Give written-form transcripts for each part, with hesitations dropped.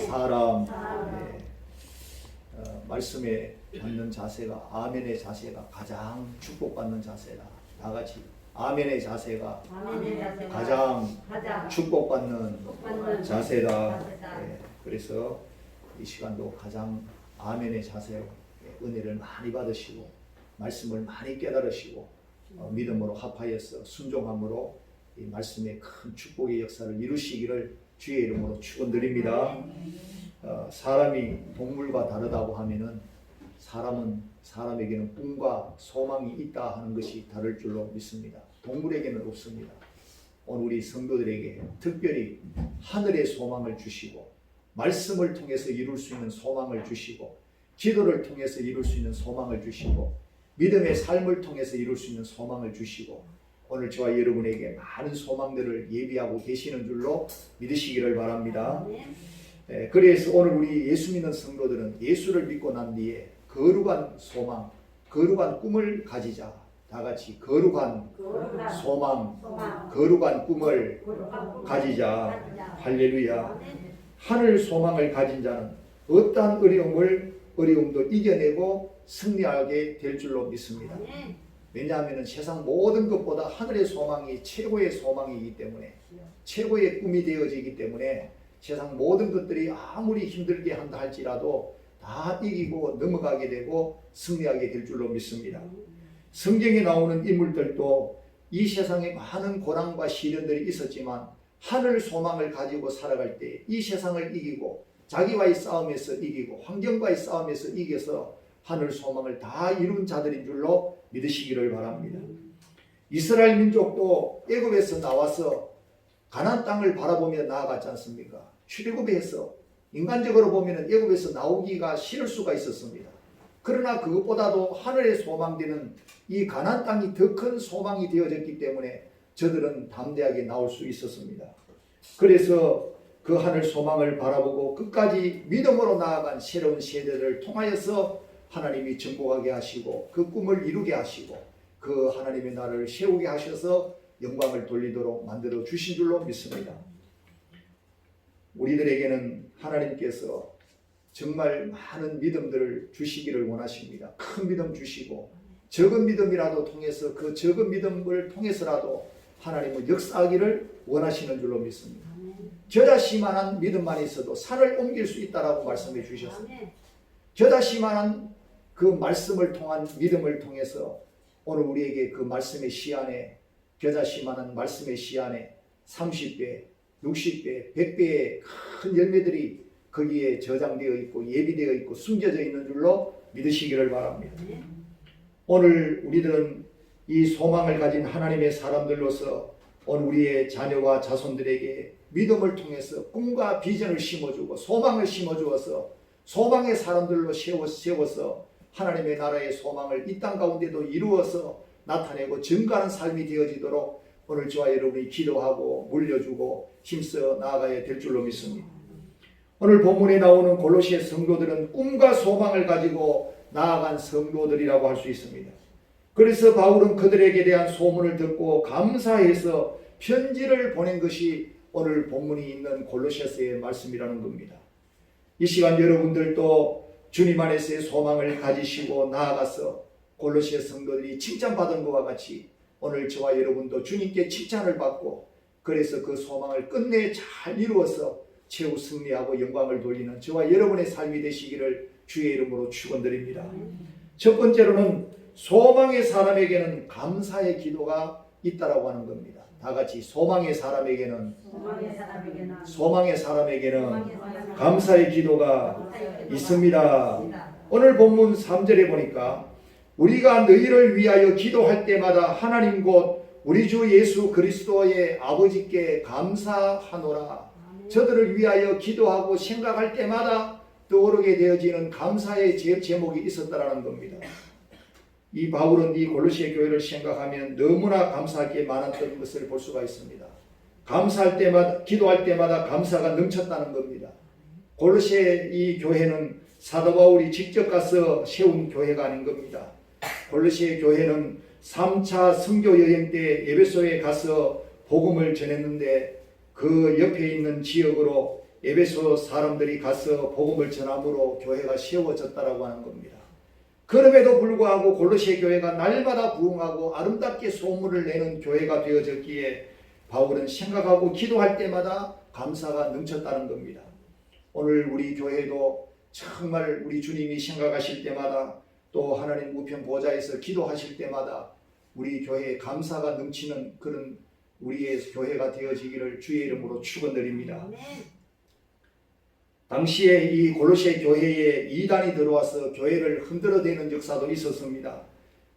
사람. 말씀에 받는 자세가, 아멘의 자세가 가장 축복받는 자세다. 다 같이 아멘의 자세가 가장 축복받는 자세다. 그래서 이 시간도 가장 아멘의 자세로 은혜를 많이 받으시고 말씀을 많이 깨달으시고 믿음으로 합하여서 순종함으로 이 말씀의 큰 축복의 역사를 이루시기를 주의 이름으로 축원드립니다. 사람이 동물과 다르다고 하면은 사람에게는 꿈과 소망이 있다 하는 것이 다를 줄로 믿습니다. 동물에게는 없습니다. 오늘 우리 성도들에게 특별히 하늘의 소망을 주시고 말씀을 통해서 이룰 수 있는 소망을 주시고 기도를 통해서 이룰 수 있는 소망을 주시고 믿음의 삶을 통해서 이룰 수 있는 소망을 주시고 오늘 저와 여러분에게 많은 소망들을 예비하고 계시는 줄로 믿으시기를 바랍니다. 그래서 오늘 우리 예수 믿는 성도들은 예수를 믿고 난 뒤에 거룩한 소망, 거룩한 꿈을 가지자. 다 같이 거룩한 소망, 거룩한 꿈을 가지자. 할렐루야. 하늘 소망을 가진 자는 어떠한 어려움도 이겨내고 승리하게 될 줄로 믿습니다. 왜냐하면 세상 모든 것보다 하늘의 소망이 최고의 소망이기 때문에, 최고의 꿈이 되어지기 때문에 세상 모든 것들이 아무리 힘들게 한다 할지라도 다 이기고 넘어가게 되고 승리하게 될 줄로 믿습니다. 성경에 나오는 인물들도 이 세상에 많은 고난과 시련들이 있었지만 하늘 소망을 가지고 살아갈 때 이 세상을 이기고 자기와의 싸움에서 이기고 환경과의 싸움에서 이겨서 하늘 소망을 다 이룬 자들인 줄로 믿으시기를 바랍니다. 이스라엘 민족도 애굽에서 나와서 가나안 땅을 바라보며 나아갔지 않습니까? 출애굽해서 인간적으로 보면 애굽에서 나오기가 싫을 수가 있었습니다. 그러나 그것보다도 하늘의 소망되는 이 가나안 땅이 더 큰 소망이 되어졌기 때문에 저들은 담대하게 나올 수 있었습니다. 그래서 그 하늘 소망을 바라보고 끝까지 믿음으로 나아간 새로운 세대를 통하여서 하나님이 정복하게 하시고 그 꿈을 이루게 하시고 그 하나님의 나라를 세우게 하셔서 영광을 돌리도록 만들어 주신 줄로 믿습니다. 우리들에게는 하나님께서 정말 많은 믿음들을 주시기를 원하십니다. 큰 믿음 주시고 적은 믿음이라도 통해서 그 적은 믿음을 통해서라도 하나님은 역사하기를 원하시는 줄로 믿습니다. 겨자씨만한 믿음만 있어도 산을 옮길 수 있다라고 말씀해 주셨습니다. 겨자씨만한 그 말씀을 통한 믿음을 통해서 오늘 우리에게 그 말씀의 시안에 겨자씨만한 말씀의 시안에 30배, 60배, 100배의 큰 열매들이 거기에 저장되어 있고 예비되어 있고 숨겨져 있는 줄로 믿으시기를 바랍니다. 오늘 우리들은 이 소망을 가진 하나님의 사람들로서 오늘 우리의 자녀와 자손들에게 믿음을 통해서 꿈과 비전을 심어주고 소망을 심어주어서 소망의 사람들로 세워서 하나님의 나라의 소망을 이 땅 가운데도 이루어서 나타내고 증거하는 삶이 되어지도록 오늘 저와 여러분이 기도하고 물려주고 힘써 나아가야 될 줄로 믿습니다. 오늘 본문에 나오는 골로새 성도들은 꿈과 소망을 가지고 나아간 성도들이라고 할 수 있습니다. 그래서 바울은 그들에게 대한 소문을 듣고 감사해서 편지를 보낸 것이 오늘 본문이 있는 골로새서의 말씀이라는 겁니다. 이 시간 여러분들도 주님 안에서의 소망을 가지시고 나아가서 골로새 성도들이 칭찬받은 것과 같이 오늘 저와 여러분도 주님께 칭찬을 받고 그래서 그 소망을 끝내 잘 이루어서 최후 승리하고 영광을 돌리는 저와 여러분의 삶이 되시기를 주의 이름으로 축원드립니다. 첫 번째로는 소망의 사람에게는 감사의 기도가 있다라고 하는 겁니다. 다 같이 소망의 사람에게는 감사의 기도가 있습니다. 오늘 본문 3절에 보니까 우리가 너희를 위하여 기도할 때마다 하나님 곧 우리 주 예수 그리스도의 아버지께 감사하노라. 저들을 위하여 기도하고 생각할 때마다 떠오르게 되어지는 감사의 제목이 있었다라는 겁니다. 이 바울은 이 골로새 교회를 생각하면 너무나 감사할 게 많았던 것을 볼 수가 있습니다. 감사할 때마다 기도할 때마다 감사가 넘쳤다는 겁니다. 골로새 이 교회는 사도 바울이 직접 가서 세운 교회가 아닌 겁니다. 골로새 교회는 3차 선교 여행 때 에베소에 가서 복음을 전했는데 그 옆에 있는 지역으로 에베소 사람들이 가서 복음을 전함으로 교회가 세워졌다라고 하는 겁니다. 그럼에도 불구하고 골로새 교회가 날마다 부흥하고 아름답게 소문을 내는 교회가 되어졌기에 바울은 생각하고 기도할 때마다 감사가 넘쳤다는 겁니다. 오늘 우리 교회도 정말 우리 주님이 생각하실 때마다 또 하나님 우편 보좌에서 기도하실 때마다 우리 교회에 감사가 넘치는 그런 우리의 교회가 되어지기를 주의 이름으로 축원드립니다. 당시에 이 골로새 교회에 이단이 들어와서 교회를 흔들어대는 역사도 있었습니다.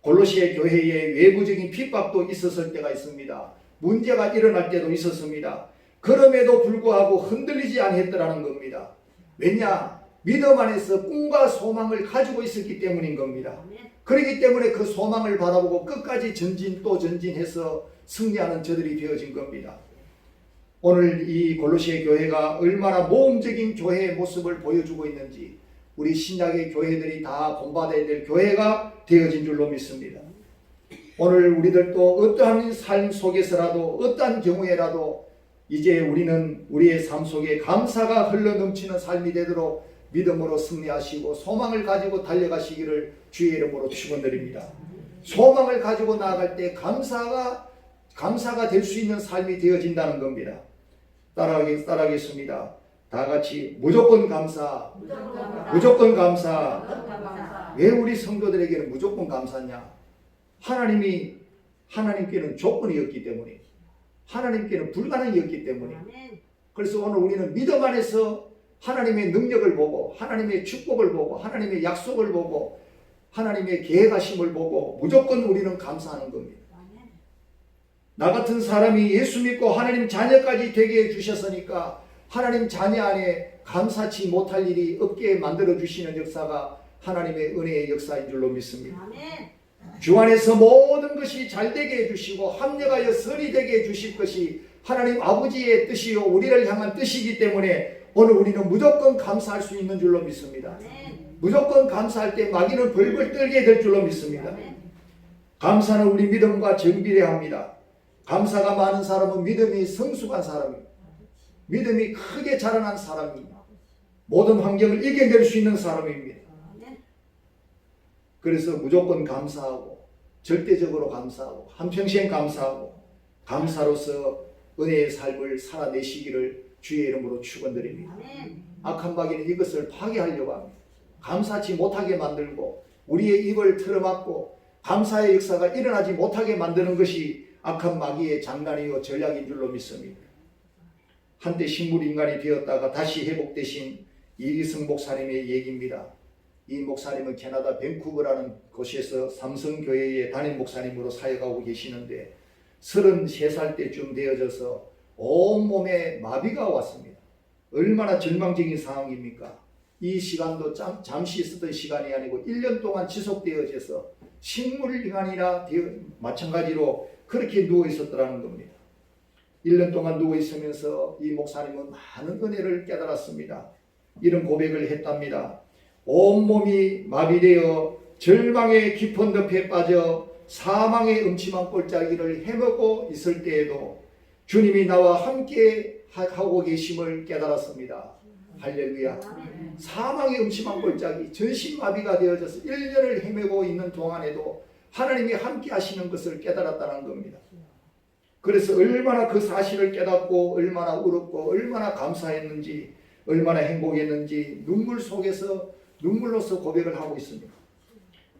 골로새 교회에 외부적인 핍박도 있었을 때가 있습니다. 문제가 일어날 때도 있었습니다. 그럼에도 불구하고 흔들리지 않았더라는 겁니다. 왜냐? 믿음 안에서 꿈과 소망을 가지고 있었기 때문인 겁니다. 그렇기 때문에 그 소망을 바라보고 끝까지 전진 또 전진해서 승리하는 저들이 되어진 겁니다. 오늘 이 골로새 교회가 얼마나 모험적인 교회의 모습을 보여주고 있는지 우리 신약의 교회들이 다 본받아야 될 교회가 되어진 줄로 믿습니다. 오늘 우리들도 어떠한 삶 속에서라도 어떠한 경우에라도 이제 우리는 우리의 삶 속에 감사가 흘러넘치는 삶이 되도록 믿음으로 승리하시고 소망을 가지고 달려가시기를 주의 이름으로 축원드립니다. 소망을 가지고 나아갈 때 감사가 될 수 있는 삶이 되어진다는 겁니다. 따라하겠습니다. 다 같이 무조건 감사. 무조건 감사. 왜 우리 성도들에게는 무조건 감사냐? 하나님께는 조건이었기 때문에, 하나님께는 불가능이었기 때문에. 그래서 오늘 우리는 믿음 안에서 하나님의 능력을 보고 하나님의 축복을 보고 하나님의 약속을 보고 하나님의 계획하심을 보고 무조건 우리는 감사하는 겁니다. 나 같은 사람이 예수 믿고 하나님 자녀까지 되게 해주셨으니까 하나님 자녀 안에 감사치 못할 일이 없게 만들어주시는 역사가 하나님의 은혜의 역사인 줄로 믿습니다. 주 안에서 모든 것이 잘되게 해주시고 합력하여 선이 되게 해주실 것이 하나님 아버지의 뜻이요 우리를 향한 뜻이기 때문에 오늘 우리는 무조건 감사할 수 있는 줄로 믿습니다. 무조건 감사할 때 마귀는 벌벌 떨게 될 줄로 믿습니다. 감사는 우리 믿음과 정비례합니다. 감사가 많은 사람은 믿음이 성숙한 사람입니다. 믿음이 크게 자라난 사람입니다. 모든 환경을 이겨낼 수 있는 사람입니다. 그래서 무조건 감사하고 절대적으로 감사하고 한평생 감사하고 감사로서 은혜의 삶을 살아내시기를 주의 이름으로 축원드립니다. 악한 마귀는 이것을 파괴하려고 합니다. 감사치 못하게 만들고 우리의 입을 틀어막고 감사의 역사가 일어나지 못하게 만드는 것이 악한 마귀의 장난이요 전략인 줄로 믿습니다. 한때 식물인간이 되었다가 다시 회복되신 이기승 목사님의 얘기입니다. 이 목사님은 캐나다 밴쿠버라는 곳에서 삼성교회의 담임 목사님으로 사역하고 계시는데 33살 때쯤 되어져서 온몸에 마비가 왔습니다. 얼마나 절망적인 상황입니까? 이 시간도 잠시 있었던 시간이 아니고 1년 동안 지속되어져서 식물인간이나 마찬가지로 그렇게 누워 있었더라는 겁니다. 1년 동안 누워 있으면서 이 목사님은 많은 은혜를 깨달았습니다. 이런 고백을 했답니다. 온몸이 마비되어 절망의 깊은 늪에 빠져 사망의 음침한 꼴짜기를 헤매고 있을 때에도 주님이 나와 함께 하고 계심을 깨달았습니다. 할렐루야. 사망의 음침한 꼴짜기 전신마비가 되어져서 1년을 헤매고 있는 동안에도 하나님이 함께 하시는 것을 깨달았다는 겁니다. 그래서 얼마나 그 사실을 깨닫고 얼마나 울었고 얼마나 감사했는지 얼마나 행복했는지 눈물로서 고백을 하고 있습니다.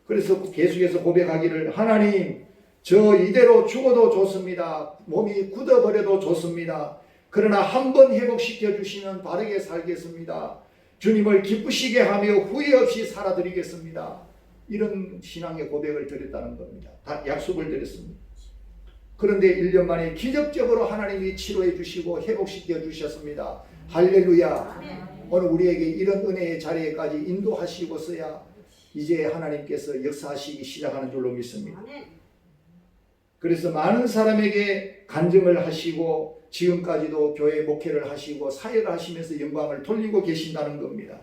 그래서 계속해서 고백하기를 하나님 저 이대로 죽어도 좋습니다. 몸이 굳어버려도 좋습니다. 그러나 한번 회복시켜 주시면 바르게 살겠습니다. 주님을 기쁘시게 하며 후회 없이 살아드리겠습니다. 이런 신앙의 고백을 드렸다는 겁니다. 다 약속을 드렸습니다. 그런데 1년 만에 기적적으로 하나님이 치료해 주시고 회복시켜 주셨습니다. 할렐루야. 오늘 우리에게 이런 은혜의 자리에까지 인도하시고서야 이제 하나님께서 역사하시기 시작하는 줄로 믿습니다. 그래서 많은 사람에게 간증을 하시고 지금까지도 교회 목회를 하시고 사역을 하시면서 영광을 돌리고 계신다는 겁니다.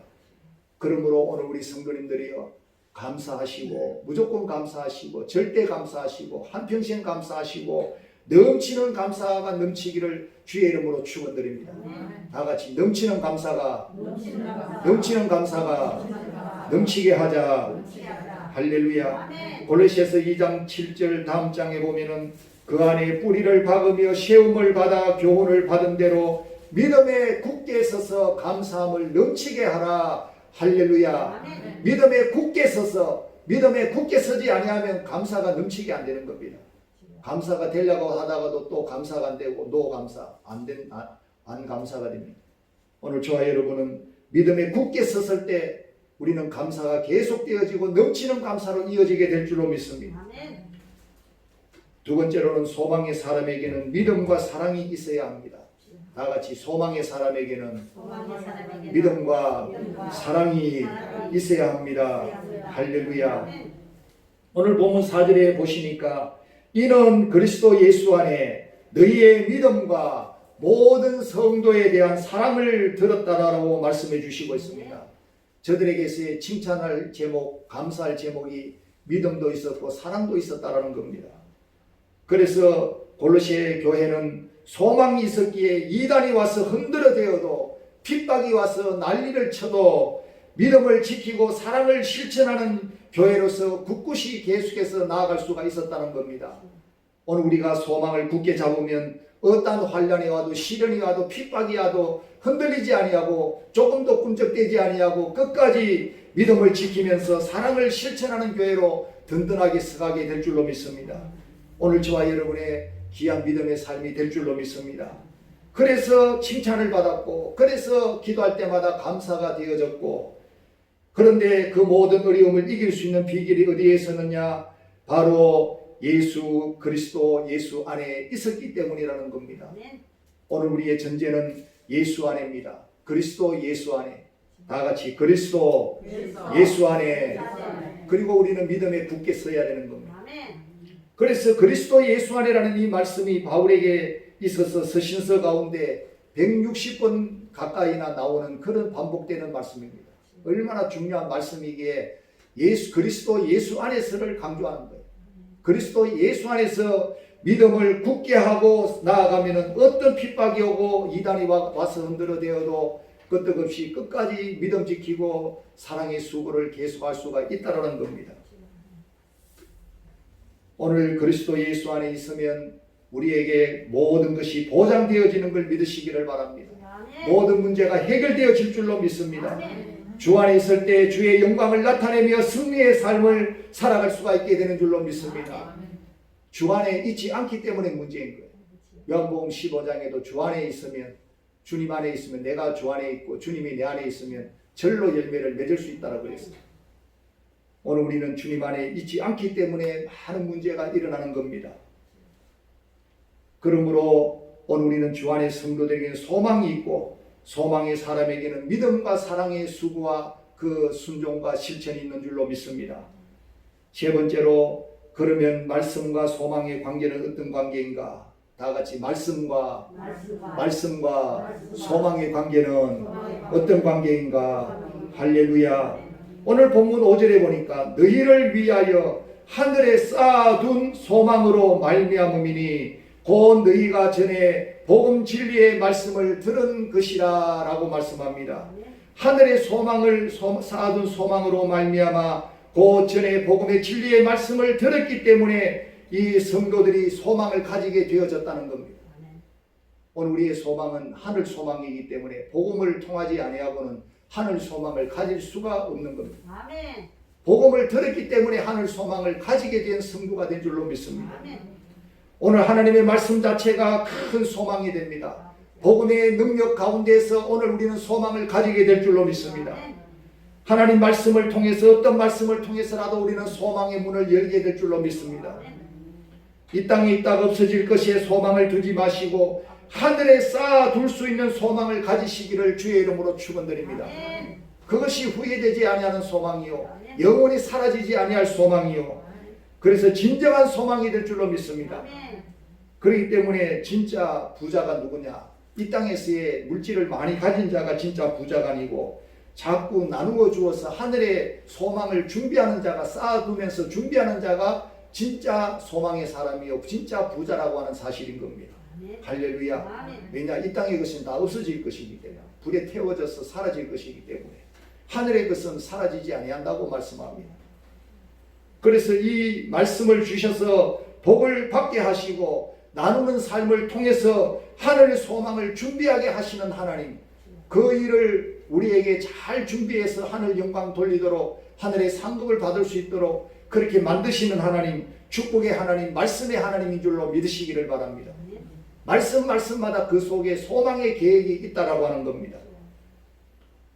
그러므로 오늘 우리 성도님들이요 감사하시고 무조건 감사하시고 절대 감사하시고 한평생 감사하시고 넘치는 감사가 넘치기를 주의 이름으로 축원드립니다. 다 같이 넘치는 감사가 넘치게 하자. 할렐루야. 골로새서 2장 7절 다음 장에 보면은 그 안에 뿌리를 박으며 세움을 받아 교훈을 받은 대로 믿음에 굳게 서서 감사함을 넘치게 하라. 할렐루야. 믿음에 굳게 서지 아니하면 감사가 넘치게 안 되는 겁니다. 감사가 되려고 하다가도 또 감사가 안 되고 안 감사가 됩니다. 오늘 저와 여러분은 믿음에 굳게 섰을 때 우리는 감사가 계속되어지고 넘치는 감사로 이어지게 될 줄로 믿습니다. 두 번째로는 소망의 사람에게는 믿음과 사랑이 있어야 합니다. 다 같이 소망의 사람에게는 믿음과 사랑이 있어야 합니다. 할렐루야. 오늘 본문 4절에 보시니까 이는 그리스도 예수 안에 너희의 믿음과 모든 성도에 대한 사랑을 들었다라고 말씀해 주시고 있습니다. 저들에게서의 칭찬할 제목, 감사할 제목이 믿음도 있었고 사랑도 있었다라는 겁니다. 그래서 골로새 교회는 소망이 있었기에 이단이 와서 흔들어대어도 핍박이 와서 난리를 쳐도 믿음을 지키고 사랑을 실천하는 교회로서 굳굳이 계속해서 나아갈 수가 있었다는 겁니다. 오늘 우리가 소망을 굳게 잡으면 어떠한 환난이 와도 시련이 와도 핍박이 와도 흔들리지 아니하고 조금도 꿈쩍대지 아니하고 끝까지 믿음을 지키면서 사랑을 실천하는 교회로 든든하게 서가게 될 줄로 믿습니다. 오늘 저와 여러분의 귀한 믿음의 삶이 될 줄로 믿습니다. 그래서 칭찬을 받았고 그래서 기도할 때마다 감사가 되어졌고 그런데 그 모든 어려움을 이길 수 있는 비결이 어디에 있었느냐? 바로 예수 그리스도 예수 안에 있었기 때문이라는 겁니다. 오늘 우리의 전제는 예수 안에입니다. 그리스도 예수 안에. 다 같이 그리스도 예수 안에. 그리고 우리는 믿음에 굳게 서야 되는 겁니다. 그래서 그리스도 예수 안에라는 이 말씀이 바울에게 있어서 서신서 가운데 160번 가까이나 나오는 그런 반복되는 말씀입니다. 얼마나 중요한 말씀이기에 그리스도 예수 안에서를 강조하는 거예요. 그리스도 예수 안에서 믿음을 굳게 하고 나아가면 어떤 핍박이 오고 이단이 와서 흔들어대어도 끄떡없이 끝까지 믿음 지키고 사랑의 수고를 계속할 수가 있다는 겁니다. 오늘 그리스도 예수 안에 있으면 우리에게 모든 것이 보장되어지는 걸 믿으시기를 바랍니다. 모든 문제가 해결되어질 줄로 믿습니다. 주 안에 있을 때 주의 영광을 나타내며 승리의 삶을 살아갈 수가 있게 되는 줄로 믿습니다. 주 안에 있지 않기 때문에 문제인 거예요. 요한복음 15장에도 주 안에 있으면 주님 안에 있으면 내가 주 안에 있고 주님이 내 안에 있으면 절로 열매를 맺을 수 있다고 그랬습니다. 오늘 우리는 주님 안에 있지 않기 때문에 많은 문제가 일어나는 겁니다. 그러므로 오늘 우리는 주 안에 성도들에게는 소망이 있고 소망의 사람에게는 믿음과 사랑의 수고와 그 순종과 실천이 있는 줄로 믿습니다. 세 번째로 그러면 말씀과 소망의 관계는 어떤 관계인가? 다 같이 말씀과 소망의 관계는 어떤 관계인가? 할렐루야. 오늘 본문 5절에 보니까 너희를 위하여 하늘에 쌓아둔 소망으로 말미암음이니 곧 너희가 전에 복음 진리의 말씀을 들은 것이라 라고 말씀합니다. 하늘의 소망을 쌓아둔 소망으로 말미암아 곧 전에 복음의 진리의 말씀을 들었기 때문에 이 성도들이 소망을 가지게 되어졌다는 겁니다. 오늘 우리의 소망은 하늘 소망이기 때문에 복음을 통하지 아니하고는 하늘 소망을 가질 수가 없는 겁니다. 아멘. 복음을 들었기 때문에 하늘 소망을 가지게 된 성도가 된 줄로 믿습니다. 아멘. 오늘 하나님의 말씀 자체가 큰 소망이 됩니다. 복음의 능력 가운데서 오늘 우리는 소망을 가지게 될 줄로 믿습니다. 아멘. 하나님 말씀을 통해서 어떤 말씀을 통해서라도 우리는 소망의 문을 열게 될 줄로 믿습니다. 아멘. 이 땅에 있다가 없어질 것에 소망을 두지 마시고 하늘에 쌓아둘 수 있는 소망을 가지시기를 주의 이름으로 축원드립니다. 그것이 후회되지 아니하는 소망이요 영원히 사라지지 아니할 소망이요 그래서 진정한 소망이 될 줄로 믿습니다. 그렇기 때문에 진짜 부자가 누구냐? 이 땅에서의 물질을 많이 가진 자가 진짜 부자가 아니고 자꾸 나누어 주어서 하늘의 소망을 준비하는 자가 쌓아두면서 준비하는 자가 진짜 소망의 사람이요 진짜 부자라고 하는 사실인 겁니다. 할렐루야. 왜냐 이 땅의 것은 다 없어질 것이기 때문에 불에 태워져서 사라질 것이기 때문에 하늘의 것은 사라지지 아니한다고 말씀합니다. 그래서 이 말씀을 주셔서 복을 받게 하시고 나누는 삶을 통해서 하늘의 소망을 준비하게 하시는 하나님, 그 일을 우리에게 잘 준비해서 하늘 영광 돌리도록 하늘의 상급을 받을 수 있도록 그렇게 만드시는 하나님, 축복의 하나님, 말씀의 하나님인 줄로 믿으시기를 바랍니다. 말씀마다 그 속에 소망의 계획이 있다라고 하는 겁니다.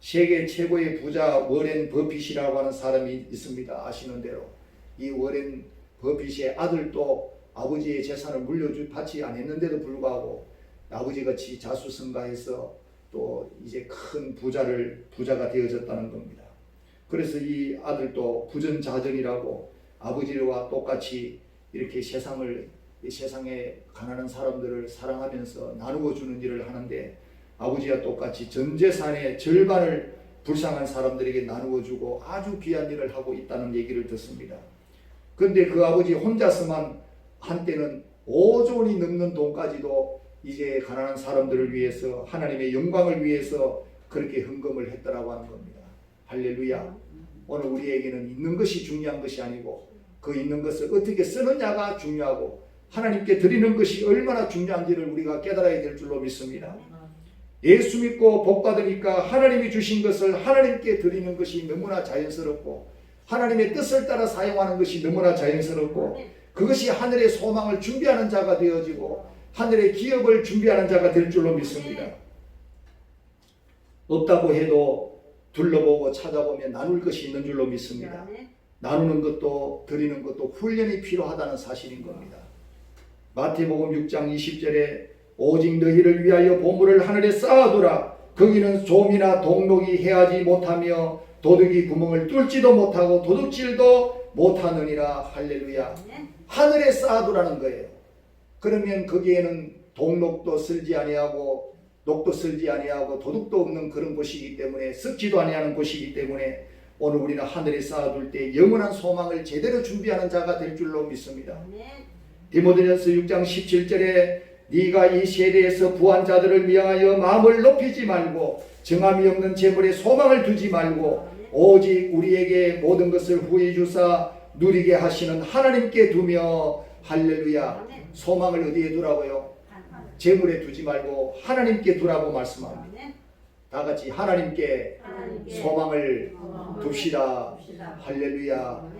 세계 최고의 부자 워렌 버핏이라고 하는 사람이 있습니다. 아시는 대로 이 워렌 버핏의 아들도 아버지의 재산을 물려받지 않았는데도 불구하고 아버지같이 자수성가해서 또 이제 큰 부자가 되어졌다는 겁니다. 그래서 이 아들도 부전자전이라고 아버지와 똑같이 이렇게 세상에 가난한 사람들을 사랑하면서 나누어 주는 일을 하는데 아버지와 똑같이 전 재산의 절반을 불쌍한 사람들에게 나누어 주고 아주 귀한 일을 하고 있다는 얘기를 듣습니다. 그런데 그 아버지 혼자서만 한때는 5조 원이 넘는 돈까지도 이제 가난한 사람들을 위해서 하나님의 영광을 위해서 그렇게 헌금을 했더라고 하는 겁니다. 할렐루야. 오늘 우리에게는 있는 것이 중요한 것이 아니고 그 있는 것을 어떻게 쓰느냐가 중요하고 하나님께 드리는 것이 얼마나 중요한지를 우리가 깨달아야 될 줄로 믿습니다. 예수 믿고 복 받으니까 하나님이 주신 것을 하나님께 드리는 것이 너무나 자연스럽고 하나님의 뜻을 따라 사용하는 것이 너무나 자연스럽고 그것이 하늘의 소망을 준비하는 자가 되어지고 하늘의 기업을 준비하는 자가 될 줄로 믿습니다. 없다고 해도 둘러보고 찾아보면 나눌 것이 있는 줄로 믿습니다. 나누는 것도 드리는 것도 훈련이 필요하다는 사실인 겁니다. 마태복음 6장 20절에 오직 너희를 위하여 보물을 하늘에 쌓아두라. 거기는 좀이나 동록이 해하지 못하며 도둑이 구멍을 뚫지도 못하고 도둑질도 못하느니라. 할렐루야. 하늘에 쌓아두라는 거예요. 그러면 거기에는 동록도 쓸지 아니하고 녹도 쓸지 아니하고 도둑도 없는 그런 곳이기 때문에 썩지도 아니하는 곳이기 때문에 오늘 우리는 하늘에 쌓아둘 때 영원한 소망을 제대로 준비하는 자가 될 줄로 믿습니다. 디모데전서 6장 17절에 네가 이 세대에서 부한 자들을 위하여 마음을 높이지 말고 정함이 없는 재물에 소망을 두지 말고 오직 우리에게 모든 것을 후히 주사 누리게 하시는 하나님께 두며 할렐루야. 소망을 어디에 두라고요? 재물에 두지 말고 하나님께 두라고 말씀합니다. 다 같이 하나님께 소망을 둡시다. 할렐루야.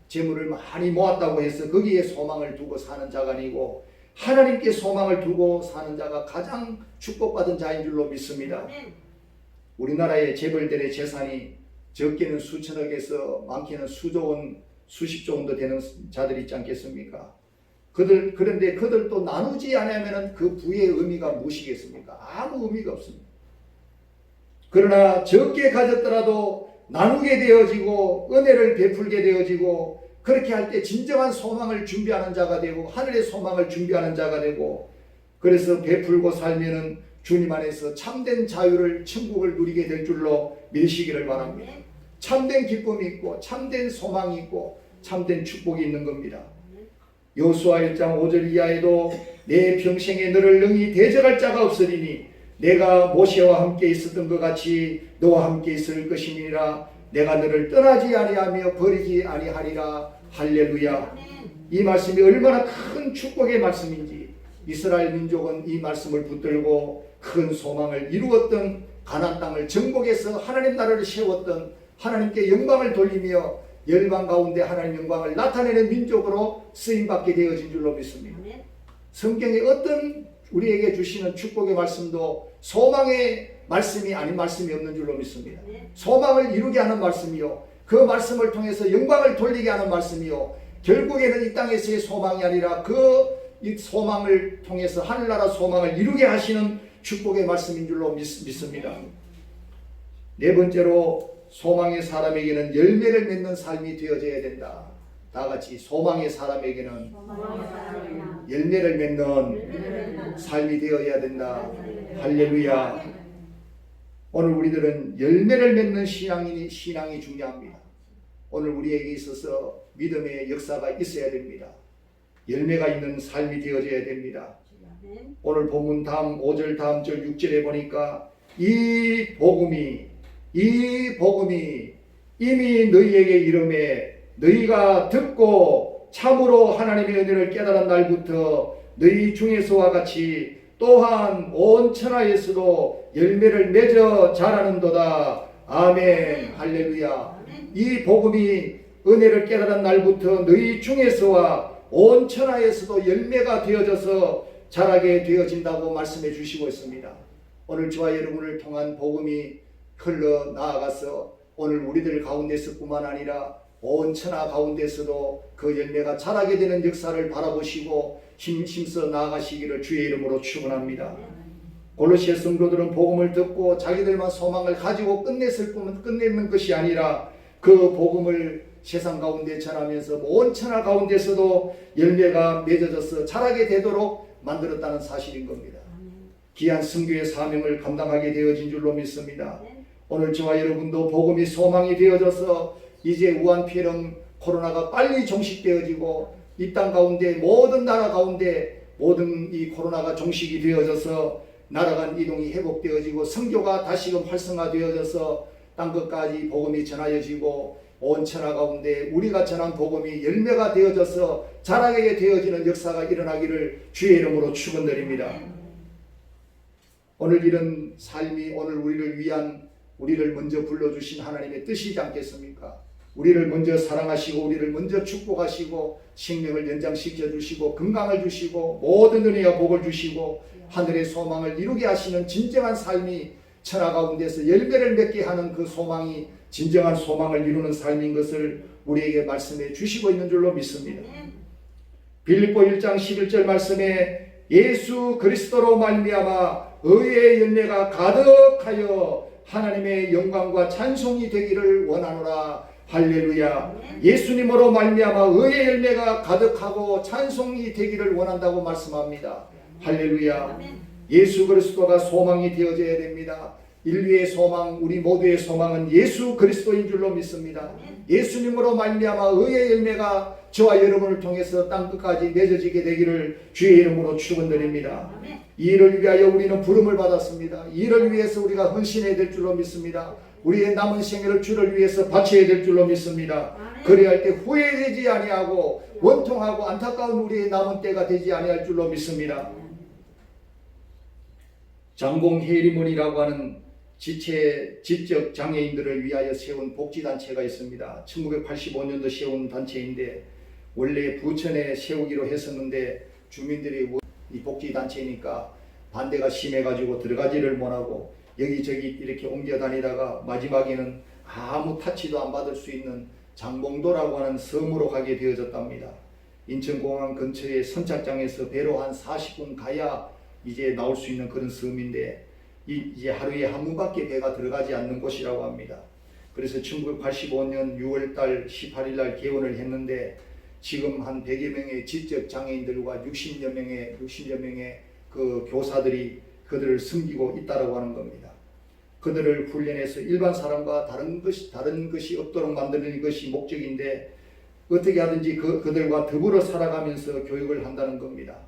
재물을 많이 모았다고 해서 거기에 소망을 두고 사는 자가 아니고 하나님께 소망을 두고 사는 자가 가장 축복받은 자인 줄로 믿습니다. 우리나라의 재벌들의 재산이 적게는 수천억에서 많게는 수조 원, 수십조 원도 되는 자들이 있지 않겠습니까? 그런데 그들도 나누지 않으면 그 부의 의미가 무엇이겠습니까? 아무 의미가 없습니다. 그러나 적게 가졌더라도 나누게 되어지고 은혜를 베풀게 되어지고 그렇게 할 때 진정한 소망을 준비하는 자가 되고 하늘의 소망을 준비하는 자가 되고 그래서 베풀고 살면은 주님 안에서 참된 자유를 천국을 누리게 될 줄로 믿으시기를 바랍니다. 참된 기쁨이 있고 참된 소망이 있고 참된 축복이 있는 겁니다. 여호수아 1장 5절 이하에도 내 평생에 너를 능히 대적할 자가 없으리니 내가 모세와 함께 있었던 것 같이 너와 함께 있을 것이니라. 내가 너를 떠나지 아니하며 버리지 아니하리라. 할렐루야. 이 말씀이 얼마나 큰 축복의 말씀인지 이스라엘 민족은 이 말씀을 붙들고 큰 소망을 이루었던 가나안 땅을 정복해서 하나님 나라를 세웠던 하나님께 영광을 돌리며 열방 가운데 하나님 영광을 나타내는 민족으로 쓰임받게 되어진 줄로 믿습니다. 성경에 어떤 우리에게 주시는 축복의 말씀도 소망의 말씀이 아닌 말씀이 없는 줄로 믿습니다. 소망을 이루게 하는 말씀이요 그 말씀을 통해서 영광을 돌리게 하는 말씀이요 결국에는 이 땅에서의 소망이 아니라 이 소망을 통해서 하늘나라 소망을 이루게 하시는 축복의 말씀인 줄로 믿습니다. 네 번째로 소망의 사람에게는 열매를 맺는 삶이 되어져야 된다. 다 같이 소망의 사람에게는 열매를 맺는 삶이 되어야 된다. 할렐루야. 오늘 우리들은 열매를 맺는 신앙이 중요합니다. 오늘 우리에게 있어서 믿음의 역사가 있어야 됩니다. 열매가 있는 삶이 되어져야 됩니다. 오늘 본문 다음 5절 다음 절 6절에 보니까 이 복음이 이미 너희에게 이름에 너희가 듣고 참으로 하나님의 은혜를 깨달은 날부터 너희 중에서와 같이 또한 온 천하에서도 열매를 맺어 자라는도다. 아멘. 할렐루야. 이 복음이 은혜를 깨달은 날부터 너희 중에서와 온 천하에서도 열매가 되어져서 자라게 되어진다고 말씀해 주시고 있습니다. 오늘 저와 여러분을 통한 복음이 흘러 나아가서 오늘 우리들 가운데서뿐만 아니라 온 천하 가운데서도 그 열매가 자라게 되는 역사를 바라보시고 힘써 나아가시기를 주의 이름으로 축원합니다. 골로새 성도들은 복음을 듣고 자기들만 소망을 가지고 끝내는 것이 아니라 그 복음을 세상 가운데 전하면서 온 천하 가운데서도 열매가 맺어져서 자라게 되도록 만들었다는 사실인 겁니다. 귀한 선교의 사명을 감당하게 되어진 줄로 믿습니다. 오늘 저와 여러분도 복음이 소망이 되어져서 이제 우한폐렴 코로나가 빨리 종식되어지고 이 땅 가운데 모든 나라 가운데 모든 이 코로나가 종식이 되어져서 나라 간 이동이 회복되어지고 선교가 다시금 활성화되어져서 땅 끝까지 복음이 전하여지고 온 천하 가운데 우리가 전한 복음이 열매가 되어져서 자라게 되어지는 역사가 일어나기를 주의 이름으로 축원드립니다. 오늘 이런 삶이 오늘 우리를 먼저 불러주신 하나님의 뜻이지 않겠습니까? 우리를 먼저 사랑하시고 우리를 먼저 축복하시고 생명을 연장시켜 주시고 건강을 주시고 모든 은혜와 복을 주시고 하늘의 소망을 이루게 하시는 진정한 삶이 천하 가운데서 열매를 맺게 하는 그 소망이 진정한 소망을 이루는 삶인 것을 우리에게 말씀해 주시고 있는 줄로 믿습니다. 빌립보 1장 11절 말씀에 예수 그리스도로 말미암아 의의 열매가 가득하여 하나님의 영광과 찬송이 되기를 원하노라. 할렐루야. 예수님으로 말미암아 의의 열매가 가득하고 찬송이 되기를 원한다고 말씀합니다. 할렐루야. 예수 그리스도가 소망이 되어져야 됩니다. 인류의 소망, 우리 모두의 소망은 예수 그리스도인 줄로 믿습니다. 예수님으로 말미암아 의의 열매가 저와 여러분을 통해서 땅끝까지 맺어지게 되기를 주의 이름으로 축원드립니다. 이 일을 위하여 우리는 부름을 받았습니다. 이 일을 위해서 우리가 헌신해야 될 줄로 믿습니다. 우리의 남은 생애를 주를 위해서 바쳐야 될 줄로 믿습니다. 그래야 할 때 후회되지 아니하고 원통하고 안타까운 우리의 남은 때가 되지 아니할 줄로 믿습니다. 장봉해리문이라고 하는 지적 장애인들을 위하여 세운 복지단체가 있습니다. 1985년도 세운 단체인데 원래 부천에 세우기로 했었는데 주민들이 이 복지단체니까 반대가 심해가지고 들어가지를 못하고 여기저기 이렇게 옮겨 다니다가 마지막에는 아무 타치도 안 받을 수 있는 장봉도라고 하는 섬으로 가게 되어졌답니다. 인천공항 근처에 선착장에서 배로 한 40분 가야 이제 나올 수 있는 그런 섬인데 이제 하루에 한 번밖에 배가 들어가지 않는 곳이라고 합니다. 그래서 1985년 6월달 18일날 개원을 했는데 지금 한 100여 명의 지적 장애인들과 60여 명의 그 교사들이 그들을 섬기고 있다라고 하는 겁니다. 그들을 훈련해서 일반 사람과 다른 것이 없도록 만드는 것이 목적인데 어떻게 하든지 그들과 더불어 살아가면서 교육을 한다는 겁니다.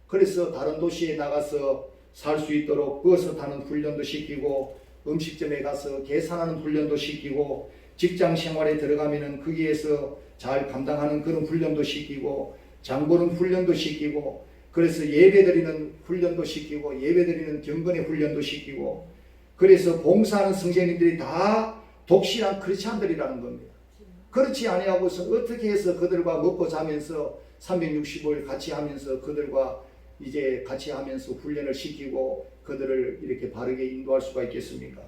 그래서 다른 도시에 나가서 살 수 있도록 버스 타는 훈련도 시키고 음식점에 가서 계산하는 훈련도 시키고 직장 생활에 들어가면은 거기에서 잘 감당하는 그런 훈련도 시키고 장보는 훈련도 시키고 그래서 예배드리는 훈련도 시키고 예배드리는 경건의 훈련도 시키고 그래서 봉사하는 선생님들이 다 독실한 크리스찬들이라는 겁니다. 그렇지 아니하고서 어떻게 해서 그들과 먹고 자면서 365일 같이 하면서 그들과 이제 같이 하면서 훈련을 시키고 그들을 이렇게 바르게 인도할 수가 있겠습니까?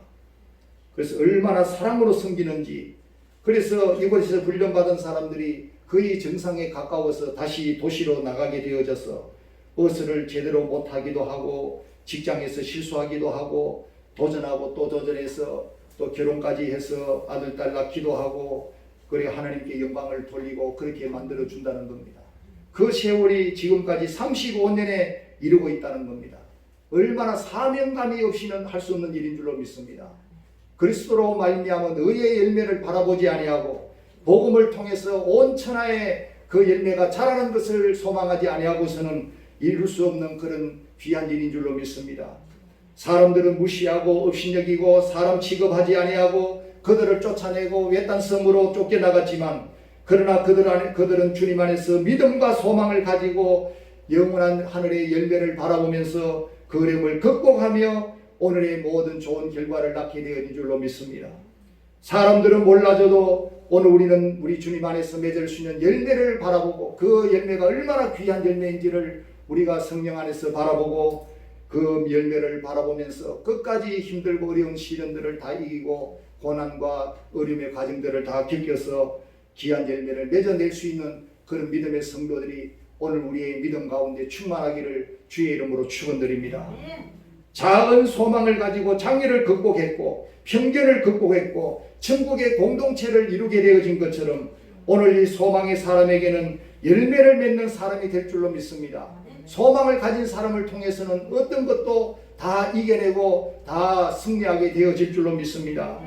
그래서 얼마나 사랑으로 섬기는지 그래서 이곳에서 훈련받은 사람들이 거의 정상에 가까워서 다시 도시로 나가게 되어져서 버스를 제대로 못하기도 하고 직장에서 실수하기도 하고 도전하고 또 도전해서 또 결혼까지 해서 아들 딸 낳기도 하고 그래 하나님께 영광을 돌리고 그렇게 만들어 준다는 겁니다. 그 세월이 지금까지 35년에 이르고 있다는 겁니다. 얼마나 사명감이 없이는 할 수 없는 일인 줄로 믿습니다. 그리스도로 말미암은 의의 열매를 바라보지 아니하고 복음을 통해서 온 천하에 그 열매가 자라는 것을 소망하지 아니하고서는 이룰 수 없는 그런 귀한 일인 줄로 믿습니다. 사람들은 무시하고 업신여기고 사람 취급하지 아니하고 그들을 쫓아내고 외딴 섬으로 쫓겨나갔지만 그러나 그들은 주님 안에서 믿음과 소망을 가지고 영원한 하늘의 열매를 바라보면서 그 어려움을 극복하며 오늘의 모든 좋은 결과를 낳게 되어진 줄로 믿습니다. 사람들은 몰라줘도 오늘 우리는 우리 주님 안에서 맺을 수 있는 열매를 바라보고 그 열매가 얼마나 귀한 열매인지를 우리가 성령 안에서 바라보고 그 열매를 바라보면서 끝까지 힘들고 어려운 시련들을 다 이기고 고난과 어려움의 과정들을 다 겪어서 귀한 열매를 맺어낼 수 있는 그런 믿음의 성도들이 오늘 우리의 믿음 가운데 충만하기를 주의 이름으로 축원드립니다. 작은 소망을 가지고 장애를 극복했고 편견을 극복했고 천국의 공동체를 이루게 되어진 것처럼 오늘 이 소망의 사람에게는 열매를 맺는 사람이 될 줄로 믿습니다. 소망을 가진 사람을 통해서는 어떤 것도 다 이겨내고 다 승리하게 되어질 줄로 믿습니다.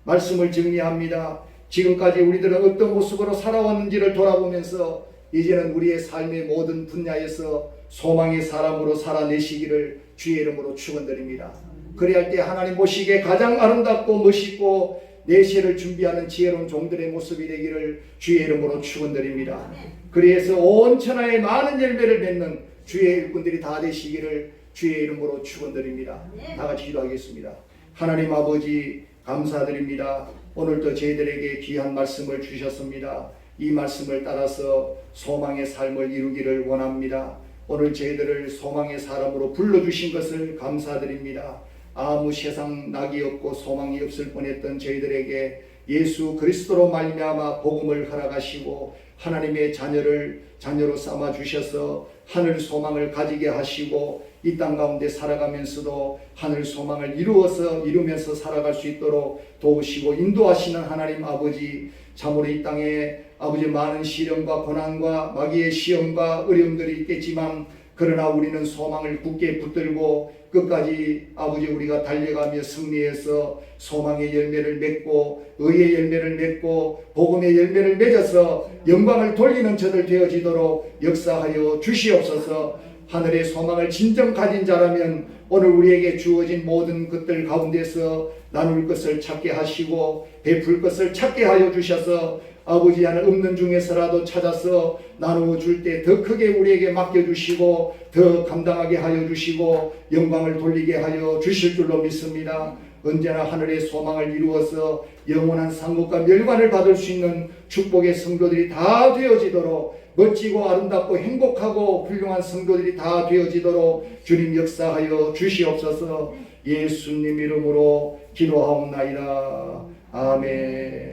말씀을 정리합니다. 지금까지 우리들은 어떤 모습으로 살아왔는지를 돌아보면서 이제는 우리의 삶의 모든 분야에서 소망의 사람으로 살아내시기를 주의 이름으로 축원드립니다. 그래야 할 때 하나님 보시기에 가장 아름답고 멋있고 내세를 준비하는 지혜로운 종들의 모습이 되기를 주의 이름으로 축원드립니다. 그래서 온 천하에 많은 열매를 맺는 주의 일꾼들이 다 되시기를 주의 이름으로 축원드립니다. 다 같이 기도하겠습니다. 하나님 아버지 감사드립니다. 오늘도 저희들에게 귀한 말씀을 주셨습니다. 이 말씀을 따라서 소망의 삶을 이루기를 원합니다. 오늘 저희들을 소망의 사람으로 불러주신 것을 감사드립니다. 아무 세상 낙이 없고 소망이 없을 뻔했던 저희들에게 예수 그리스도로 말미암아 복음을 허락하시고 하나님의 자녀로 삼아 주셔서 하늘 소망을 가지게 하시고 이 땅 가운데 살아가면서도 하늘 소망을 이루면서 살아갈 수 있도록 도우시고 인도하시는 하나님 아버지, 참으로 이 땅에 아버지 많은 시련과 고난과 마귀의 시험과 어려움들이 있겠지만 그러나 우리는 소망을 굳게 붙들고 끝까지 아버지 우리가 달려가며 승리해서 소망의 열매를 맺고 의의 열매를 맺고 복음의 열매를 맺어서 영광을 돌리는 저들 되어지도록 역사하여 주시옵소서. 하늘의 소망을 진정 가진 자라면 오늘 우리에게 주어진 모든 것들 가운데서 나눌 것을 찾게 하시고 베풀 것을 찾게 하여 주셔서 아버지 하늘 없는 중에서라도 찾아서 나누어 줄 때 더 크게 우리에게 맡겨주시고 더 감당하게 하여 주시고 영광을 돌리게 하여 주실 줄로 믿습니다. 언제나 하늘의 소망을 이루어서 영원한 상급과 멸관을 받을 수 있는 축복의 성도들이 다 되어지도록 멋지고 아름답고 행복하고 훌륭한 성도들이 다 되어지도록 주님 역사하여 주시옵소서. 예수님 이름으로 기도하옵나이다. 아멘.